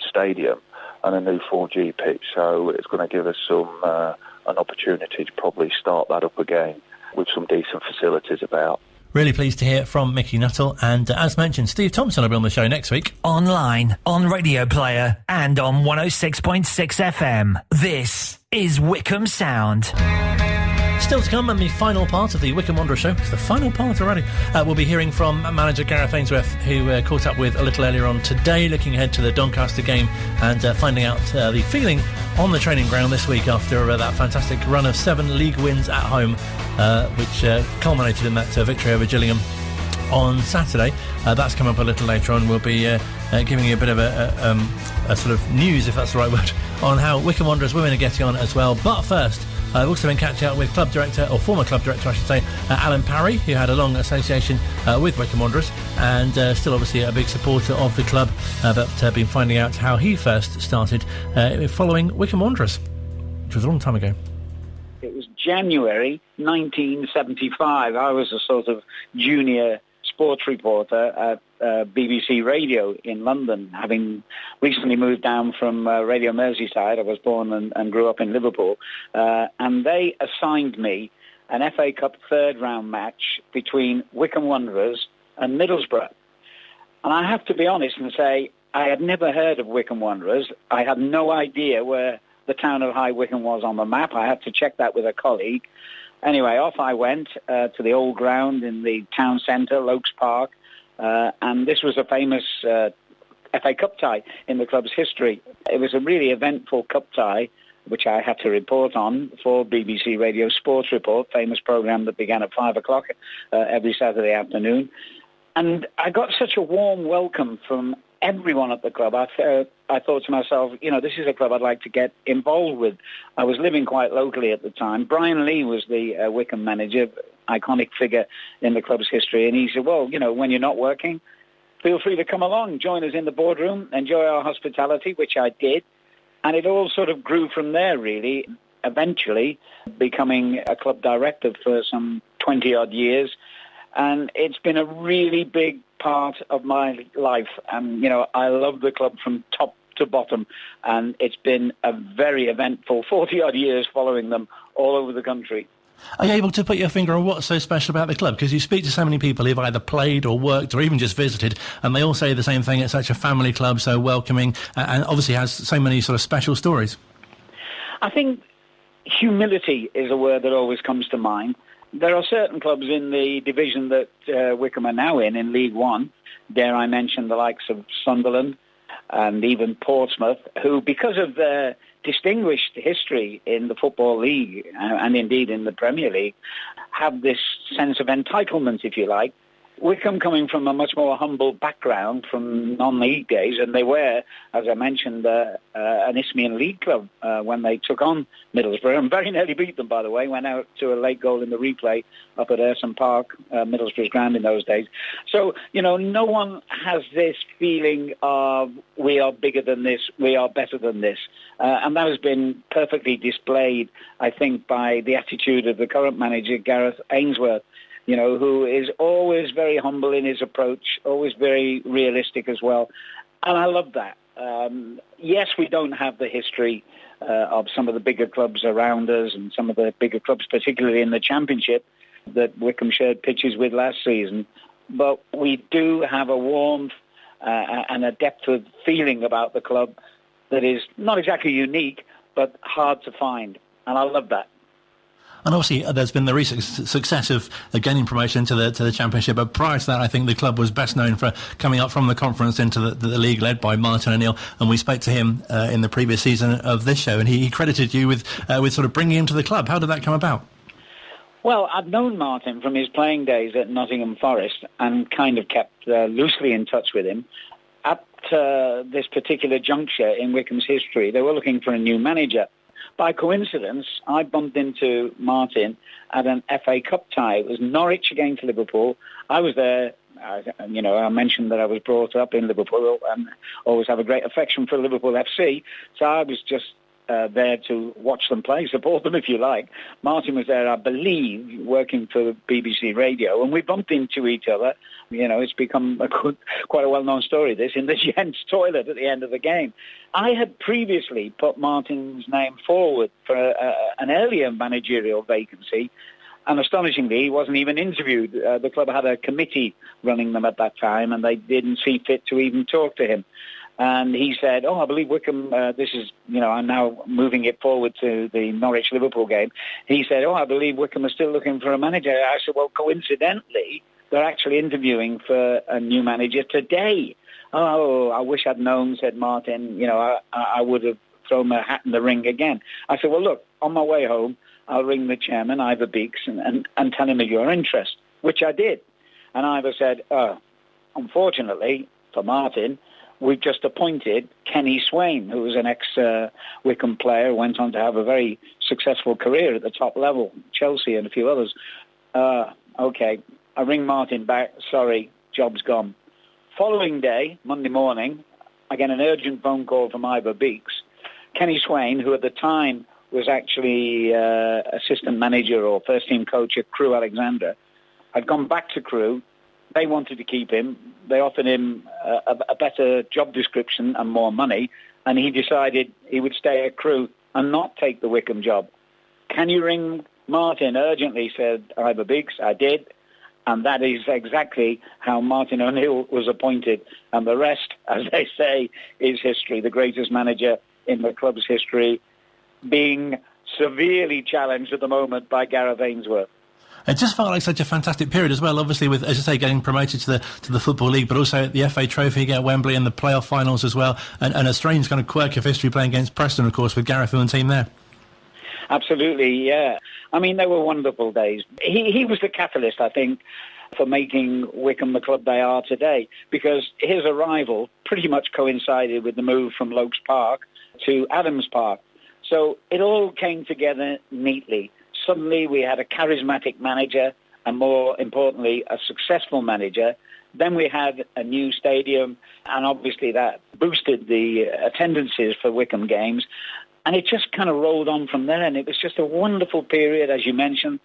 stadium and a new 4G pitch, so it's going to give us an opportunity to probably start that up again with some decent facilities about. Really pleased to hear from Micky Nuttell, and as mentioned, Steve Thompson will be on the show next week. Online, on Radio Player, and on 106.6 FM. This is Wycombe Sound. Still to come, and the final part of the Wycombe Wanderers Show. It's the final part already. We'll be hearing from manager Gareth Ainsworth, who caught up with a little earlier on today, looking ahead to the Doncaster game and finding out the feeling on the training ground this week after that fantastic run of 7 league wins at home, which culminated in that victory over Gillingham on Saturday. That's come up a little later on. We'll be giving you a bit of a sort of news, if that's the right word, on how Wycombe Wanderers women are getting on as well. But first, I've also been catching up with club director, or former club director I should say, Alan Parry, who had a long association with Wycombe Wanderers and still obviously a big supporter of the club, but been finding out how he first started following Wycombe Wanderers, which was a long time ago. It was January 1975. I was a sort of junior sports reporter at BBC Radio in London, having recently moved down from Radio Merseyside. I was born and grew up in Liverpool, and they assigned me an FA Cup third-round match between Wycombe Wanderers and Middlesbrough. And I have to be honest and say I had never heard of Wycombe Wanderers. I had no idea where the town of High Wycombe was on the map. I had to check that with a colleague. Anyway, off I went to the old ground in the town centre, Lokes Park, and this was a famous FA Cup tie in the club's history. It was a really eventful cup tie, which I had to report on for BBC Radio Sports Report, famous programme that began at 5 o'clock every Saturday afternoon. And I got such a warm welcome from everyone at the club. I thought to myself, you know, this is a club I'd like to get involved with. I was living quite locally at the time. Brian Lee was the Wycombe manager, iconic figure in the club's history, and he said, well, you know, when you're not working, feel free to come along, join us in the boardroom, enjoy our hospitality, which I did. And it all sort of grew from there, really, eventually becoming a club director for some 20-odd years. And it's been a really big part of my life. And, you know, I love the club from top to bottom. And it's been a very eventful 40-odd years following them all over the country. Are you able to put your finger on what's so special about the club? Because you speak to so many people who've either played or worked or even just visited, and they all say the same thing. It's such a family club, so welcoming, and obviously has so many sort of special stories. I think humility is a word that always comes to mind. There are certain clubs in the division that Wycombe are now in League One. Dare I mention the likes of Sunderland and even Portsmouth, who, because of their distinguished history in the Football League and indeed in the Premier League, have this sense of entitlement, if you like. Wycombe coming from a much more humble background from non-league days, and they were, as I mentioned, an Isthmian League club when they took on Middlesbrough, and very nearly beat them, by the way, went out to a late goal in the replay up at Ayresome Park, Middlesbrough's ground in those days. So, you know, no one has this feeling of we are bigger than this, we are better than this. And that has been perfectly displayed, I think, by the attitude of the current manager, Gareth Ainsworth, you know, who is always very humble in his approach, always very realistic as well. And I love that. Yes, we don't have the history of some of the bigger clubs around us and some of the bigger clubs, particularly in the Championship, that Wycombe shared pitches with last season. But we do have a warmth and a depth of feeling about the club that is not exactly unique, but hard to find. And I love that. And obviously, there's been the recent success of gaining promotion to the Championship. But prior to that, I think the club was best known for coming up from the conference into the league, led by Martin O'Neill. And we spoke to him in the previous season of this show, and he credited you with sort of bringing him to the club. How did that come about? Well, I've known Martin from his playing days at Nottingham Forest and kind of kept loosely in touch with him. at this particular juncture in Wycombe's history, they were looking for a new manager. By coincidence, I bumped into Martin at an FA Cup tie. It was Norwich against Liverpool. I was there. I mentioned that I was brought up in Liverpool and always have a great affection for Liverpool FC. So I was just there to watch them play, support them if you like. Martin was there, I believe, working for BBC Radio, and we bumped into each other. It's become quite a well-known story, this, in the gents' toilet at the end of the game. I had previously put Martin's name forward for an earlier managerial vacancy, and astonishingly, he wasn't even interviewed. The club had a committee running them at that time, and they didn't see fit to even talk to him. And he said, I believe Wycombe, I'm now moving it forward to the Norwich-Liverpool game. He said, I believe Wycombe is still looking for a manager. I said, well, coincidentally, they're actually interviewing for a new manager today. Oh, I wish I'd known, said Martin. I would have thrown my hat in the ring again. I said, well, look, on my way home, I'll ring the chairman, Ivor Beeks, and tell him of your interest, which I did. And Ivor said, unfortunately for Martin, we've just appointed Kenny Swain, who was an ex-Wycombe player, went on to have a very successful career at the top level, Chelsea and a few others. Okay, I ring Martin back, sorry, job's gone. Following day, Monday morning, I get an urgent phone call from Ivor Beeks. Kenny Swain, who at the time was actually assistant manager or first-team coach at Crewe Alexandra, had gone back to Crewe. They wanted to keep him. They offered him a better job description and more money, and he decided he would stay at Crewe and not take the Wycombe job. Can you ring Martin urgently, said Ivor Beeks. I did, and that is exactly how Martin O'Neill was appointed. And the rest, as they say, is history. The greatest manager in the club's history, being severely challenged at the moment by Gareth Ainsworth. It just felt like such a fantastic period as well, obviously with, as you say, getting promoted to the Football League, but also the FA Trophy at Wembley and the playoff finals as well, and a strange kind of quirk of history playing against Preston, of course, with Gareth and the team there. Absolutely, yeah. I mean, they were wonderful days. He was the catalyst, I think, for making Wycombe the club they are today, because his arrival pretty much coincided with the move from Lokes Park to Adams Park. So it all came together neatly. Suddenly we had a charismatic manager and, more importantly, a successful manager. Then we had a new stadium, and obviously that boosted the attendances for Wycombe games. And it just kind of rolled on from there, and it was just a wonderful period, as you mentioned,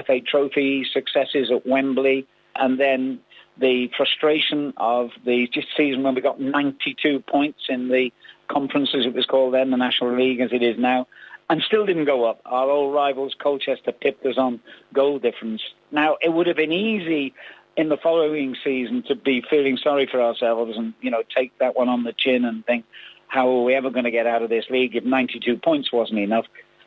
FA Trophy successes at Wembley, and then the frustration of the season when we got 92 points in the conference, as it was called then, the National League as it is now, and still didn't go up. Our old rivals, Colchester, pipped us on goal difference. Now, it would have been easy in the following season to be feeling sorry for ourselves and, take that one on the chin and think, how are we ever going to get out of this league if 92 points wasn't enough?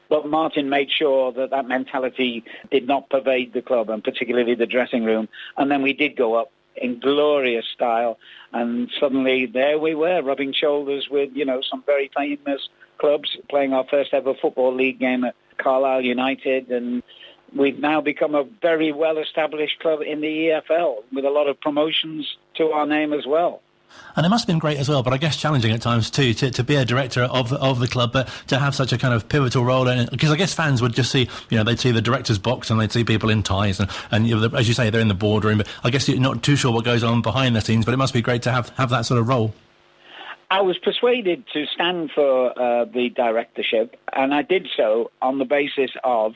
But Martin made sure that mentality did not pervade the club, and particularly the dressing room. And then we did go up in glorious style, and suddenly there we were, rubbing shoulders with, some very famous clubs, playing our first ever Football League game at Carlisle United, and we've now become a very well-established club in the EFL with a lot of promotions to our name as well. And it must have been great as well, but I guess challenging at times too, to be a director of the club, but to have such a kind of pivotal role in it. Because I guess fans would just see, they'd see the director's box and they'd see people in ties, and as you say, they're in the boardroom. But I guess you're not too sure what goes on behind the scenes, but it must be great to have that sort of role. I was persuaded to stand for the directorship, and I did so on the basis of,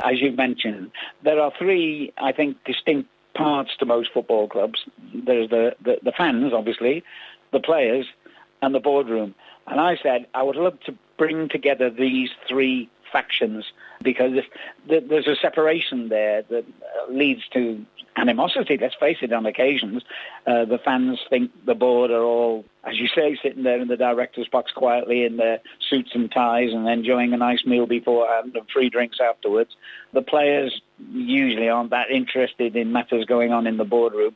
as you mentioned, there are three, I think, distinct parts to most football clubs. There's the fans, obviously, the players, and the boardroom. And I said I would love to bring together these three factions, because there's a separation there that leads to animosity, let's face it, on occasions. The fans think the board are all, as you say, sitting there in the director's box quietly in their suits and ties and enjoying a nice meal beforehand and free drinks afterwards. The players usually aren't that interested in matters going on in the boardroom.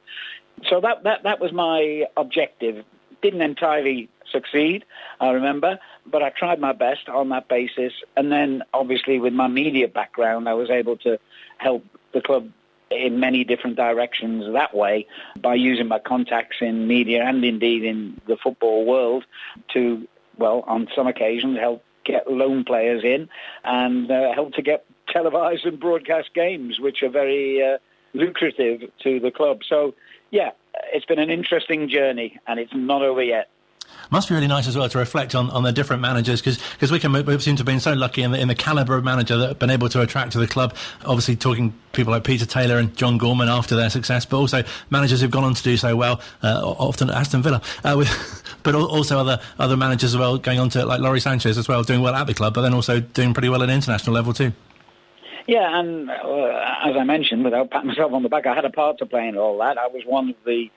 So that was my objective. Didn't entirely succeed, I remember, but I tried my best on that basis. And then, obviously, with my media background, I was able to help the club in many different directions that way by using my contacts in media and indeed in the football world to, well, on some occasions help get loan players in and help to get televised and broadcast games, which are very lucrative to the club. So, yeah, it's been an interesting journey and it's not over yet. Must be really nice as well to reflect on the different managers, because we seem to have been so lucky in the calibre of manager that have been able to attract to the club. Obviously talking people like Peter Taylor and John Gorman after their success, but also managers who've gone on to do so well, often at Aston Villa, but also other managers as well, going on to like Laurie Sanchez as well, doing well at the club, but then also doing pretty well at international level too. Yeah, and as I mentioned, without patting myself on the back, I had a part to play in all that. I was one of the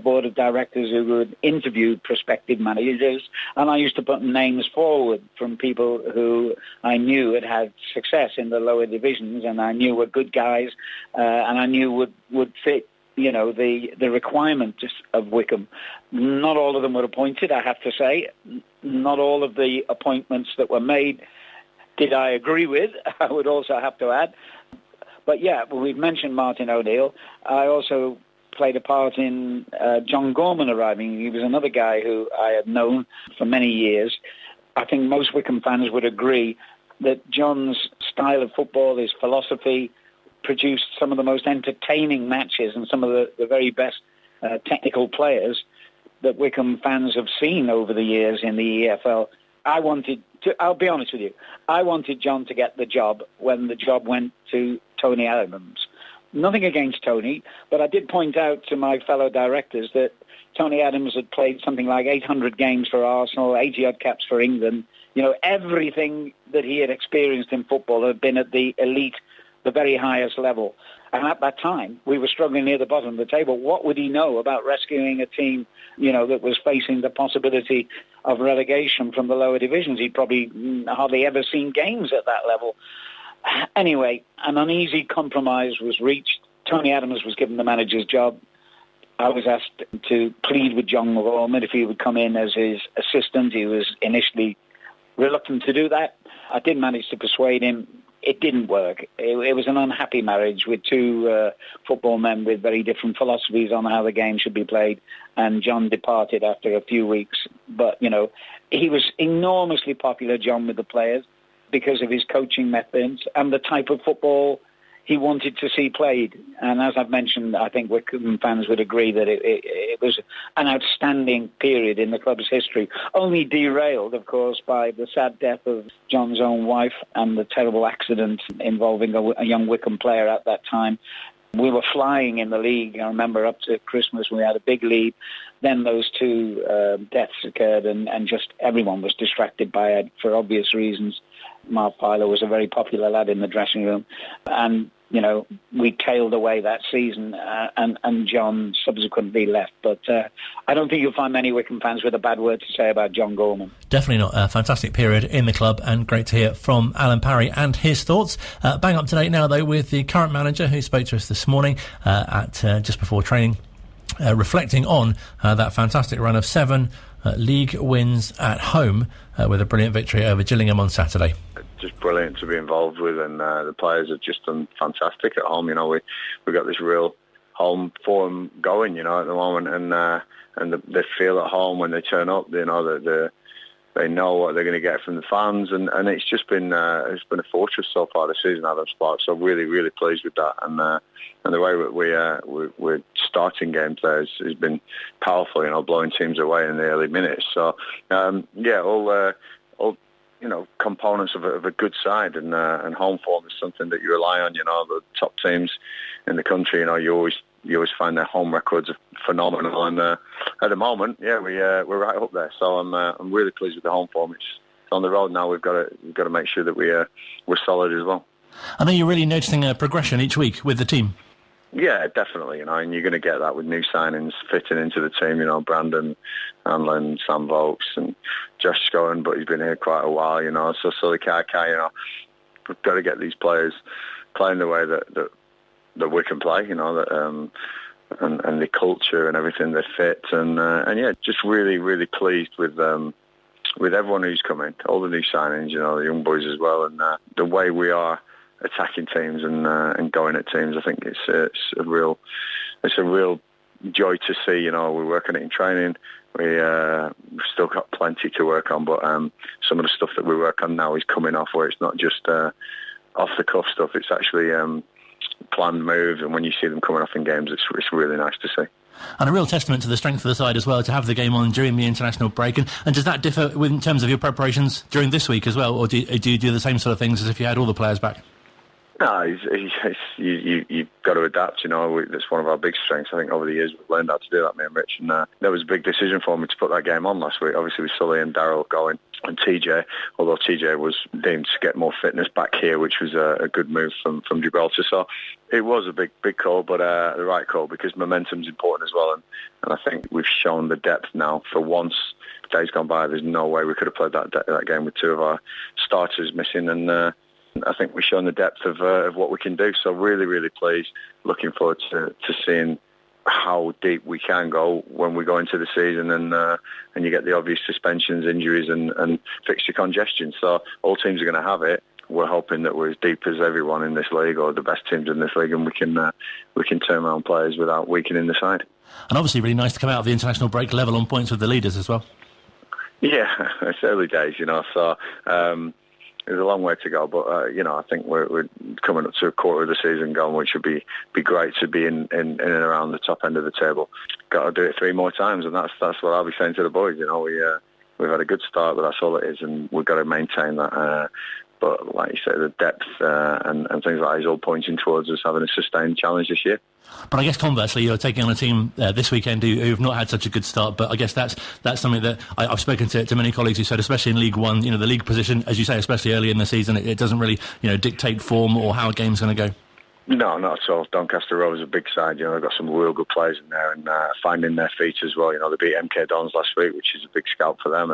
board of directors who would interview prospective managers, and I used to put names forward from people who I knew had success in the lower divisions, and I knew were good guys, and I knew would fit, you know, the requirements of Wycombe. Not all of them were appointed, I have to say. Not all of the appointments that were made did I agree with, I would also have to add. But yeah, we've mentioned Martin O'Neill. I also played a part in John Gorman arriving. He was another guy who I had known for many years. I think most Wycombe fans would agree that John's style of football, his philosophy, produced some of the most entertaining matches and some of the very best technical players that Wycombe fans have seen over the years in the EFL. I'll be honest with you, I wanted John to get the job when the job went to Tony Adams. Nothing against Tony, but I did point out to my fellow directors that Tony Adams had played something like 800 games for Arsenal, 80-odd caps for England. You know, everything that he had experienced in football had been at the elite, the very highest level. And at that time, we were struggling near the bottom of the table. What would he know about rescuing a team, you know, that was facing the possibility of relegation from the lower divisions? He'd probably hardly ever seen games at that level. Anyway, an uneasy compromise was reached. Tony Adams was given the manager's job. I was asked to plead with John Gorman if he would come in as his assistant. He was initially reluctant to do that. I did manage to persuade him. It didn't work. It was an unhappy marriage with two football men with very different philosophies on how the game should be played, and John departed after a few weeks. But, you know, he was enormously popular, John, with the players because of his coaching methods and the type of football he wanted to see played. And as I've mentioned, I think Wycombe fans would agree that it was an outstanding period in the club's history, only derailed, of course, by the sad death of John's own wife and the terrible accident involving a young Wycombe player at that time. We were flying in the league. I remember up to Christmas we had a big lead. Then those two deaths occurred and just everyone was distracted by it for obvious reasons. Mark Pyler was a very popular lad in the dressing room. And, you know, we tailed away that season and John subsequently left. But I don't think you'll find many Wycombe fans with a bad word to say about John Gorman. Definitely not. A fantastic period in the club and great to hear from Alan Parry and his thoughts. Bang up to date now, though, with the current manager who spoke to us this morning at just before training, reflecting on that fantastic run of 7 league wins at home with a brilliant victory over Gillingham on Saturday. Just brilliant to be involved with, and the players have just done fantastic at home. You know, we've got this real home form going, you know, at the moment, and they feel at home when they turn up. You know, they know what they're going to get from the fans, and it's just been a fortress so far this season, Adams Park. So really, really pleased with that, and the way we're starting games there has been powerful. You know, blowing teams away in the early minutes. So all you know, components of a good side, and home form is something that you rely on. You know, the top teams in the country, you know, you always find their home records are phenomenal, and at the moment, we're right up there. So I'm really pleased with the home form. It's on the road now. We've got to make sure that we're solid as well. I know you're really noticing a progression each week with the team. Yeah, definitely, you know, and you're going to get that with new signings fitting into the team, you know, Brandon Hanlon, Sam Vokes and Josh Scowen, but he's been here quite a while, you know, so Sully Kai, you know, we've got to get these players playing the way that we can play, you know, that and the culture and everything they fit, and yeah, just really, really pleased with everyone who's come in, all the new signings, you know, the young boys as well, and the way we are attacking teams and going at teams. I think it's a real joy to see. You know, we're working it in training. We've still got plenty to work on, but some of the stuff that we work on now is coming off, where it's not just off the cuff stuff. It's actually planned moves, and when you see them coming off in games, it's really nice to see. And a real testament to the strength of the side as well, to have the game on during the international break. And does that differ in terms of your preparations during this week as well, or do you do the same sort of things as if you had all the players back? No, you've got to adapt, you know. That's one of our big strengths. I think over the years we've learned how to do that, me and Rich. And that was a big decision for me to put that game on last week. Obviously with Sully and Darryl going, and TJ, although TJ was deemed to get more fitness back here, which was a good move from Gibraltar. So it was a big call, but the right call, because momentum's important as well. And I think we've shown the depth now. For once, days gone by, there's no way we could have played that game with two of our starters missing. And I think we've shown the depth of what we can do. So really, really pleased. Looking forward to seeing how deep we can go when we go into the season, and you get the obvious suspensions, injuries, and fixture congestion. So all teams are going to have it. We're hoping that we're as deep as everyone in this league, or the best teams in this league, and we can turn around players without weakening the side. And obviously, really nice to come out of the international break level on points with the leaders as well. Yeah, it's early days, you know. So. There's a long way to go, but you know, I think we're coming up to a quarter of the season gone, which would be great to be in and around the top end of the table. Got to do it 3 more times, and that's what I'll be saying to the boys. You know, we've had a good start, but that's all it is, and we've got to maintain that. But like you say, the depth and things like that is all pointing towards us having a sustained challenge this year. But I guess conversely, you're taking on a team this weekend who've not had such a good start. But I guess that's something that I've spoken to many colleagues who said, especially in League One, you know, the league position, as you say, especially early in the season, it doesn't really, you know, dictate form or how a game's going to go. No, not at all. Doncaster Rovers is a big side. You know, they've got some real good players in there, and finding their feet as well. You know, they beat MK Dons last week, which is a big scalp for them,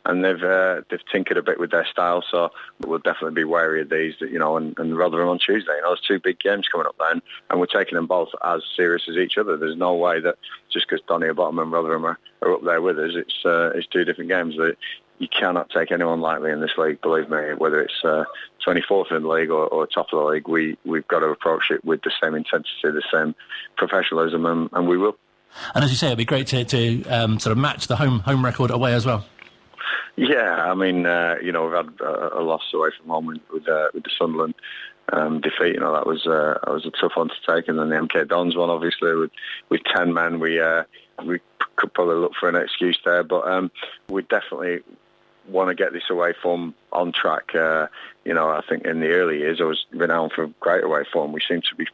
and they've tinkered a bit with their style, so we'll definitely be wary of these, you know, and Rotherham on Tuesday. You know, there's 2 big games coming up then, and we're taking them both as serious as each other. There's no way that just because Donny are bottom and Rotherham are up there with us, it's 2 different games. That you cannot take anyone lightly in this league, believe me, whether it's 24th in the league or top of the league. We've got to approach it with the same intensity, the same professionalism, and we will. And as you say, it'd be great to sort of match the home record away as well. Yeah, I mean, you know, we've had a loss away from home with the Sunderland defeat. You know, that was a tough one to take, and then the MK Dons one, obviously, with 10 men, we could probably look for an excuse there, but we definitely want to get this away form on track. You know, I think in the early years, I was renowned for great away form. We seem to be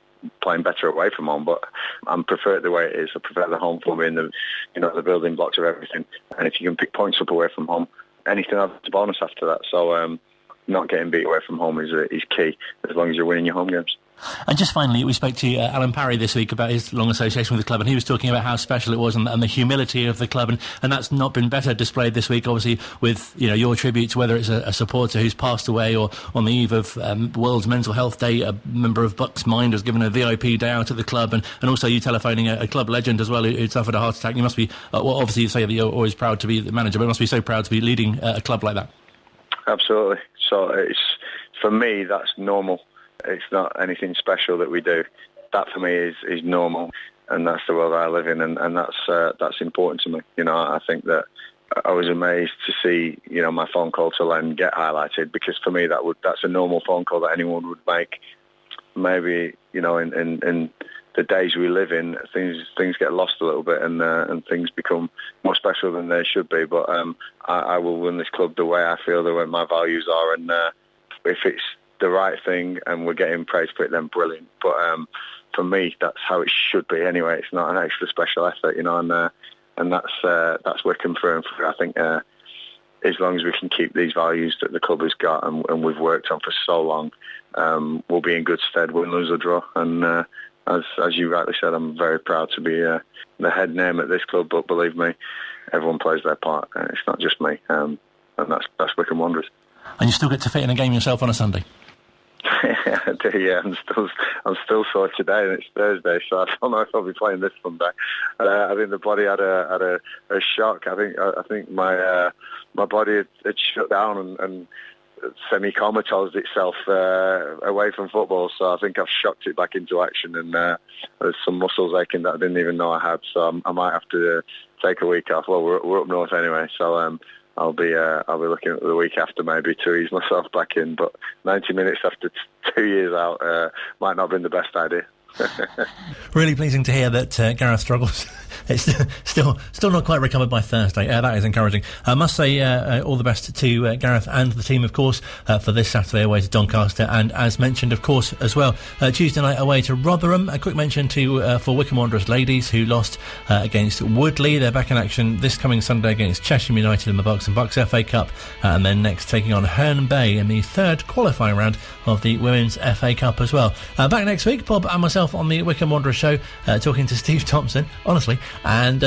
playing better away from home, but I prefer it the way it is. I prefer the home form being the building blocks of everything. And if you can pick points up away from home, anything else is a bonus after that. So not getting beat away from home is key, as long as you're winning your home games. And just finally, we spoke to Alan Parry this week about his long association with the club, and he was talking about how special it was and the humility of the club, and that's not been better displayed this week, obviously, with, you know, your tributes, whether it's a supporter who's passed away or on the eve of World Mental Health Day, a member of Bucks Mind was given a VIP day out at the club, and also you telephoning a club legend as well who suffered a heart attack. You must be, well, obviously you say that you're always proud to be the manager, but you must be so proud to be leading a club like that. Absolutely. So for me, that's normal. It's not anything special that we do. That for me is normal, and that's the world I live in, and that's important to me. You know, I think that I was amazed to see, you know, my phone call to Len get highlighted, because for me that's a normal phone call that anyone would make. Maybe, you know, in the days we live in, things get lost a little bit, and things become more special than they should be. But I will run this club the way I feel, the way my values are, and if it's the right thing and we're getting praise for it, then brilliant. But for me, that's how it should be anyway. It's not an extra special effort, you know, and that's Wycombe through and through. I think as long as we can keep these values that the club has got and we've worked on for so long, we'll be in good stead, win, lose or draw. And as you rightly said, I'm very proud to be the head name at this club, but believe me, everyone plays their part. It's not just me, and that's Wycombe Wanderers. And you still get to fit in a game yourself on a Sunday? I do, yeah. I'm still sore today, and it's Thursday, so I don't know if I'll be playing this Sunday. I think the body had a shock. I think my body had shut down, and semi-comatose itself away from football. So I think I've shocked it back into action, and there's some muscles aching that I didn't even know I had. So I might have to take a week off. Well, we're up north anyway, so I'll be looking at the week after maybe to ease myself back in. But 90 minutes after 2 years out might not have been the best idea. Really pleasing to hear that Gareth struggles. It's still not quite recovered by Thursday. That is encouraging. I must say all the best to Gareth and the team, of course, for this Saturday away to Doncaster, and as mentioned, of course, as well, Tuesday night away to Rotherham. A quick mention for Wycombe Wanderers ladies, who lost against Woodley. They're back in action this coming Sunday against Cheshire United in the Bucks and Bucks FA Cup, and then next taking on Herne Bay in the third qualifying round of the Women's FA Cup as well. Back next week, Bob and myself on the Wycombe Wanderers Show, talking to Steve Thompson, honestly, and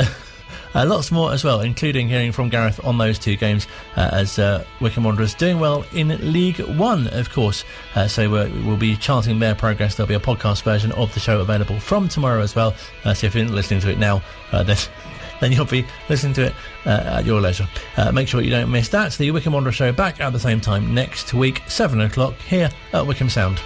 lots more as well, including hearing from Gareth on those two games, as Wycombe Wanderers doing well in League One, of course. So we'll be charting their progress. There'll be a podcast version of the show available from tomorrow as well. So if you're not listening to it now, then you'll be listening to it at your leisure. Make sure you don't miss that. The Wycombe Wanderers Show back at the same time next week, 7 o'clock, here at Wycombe Sound.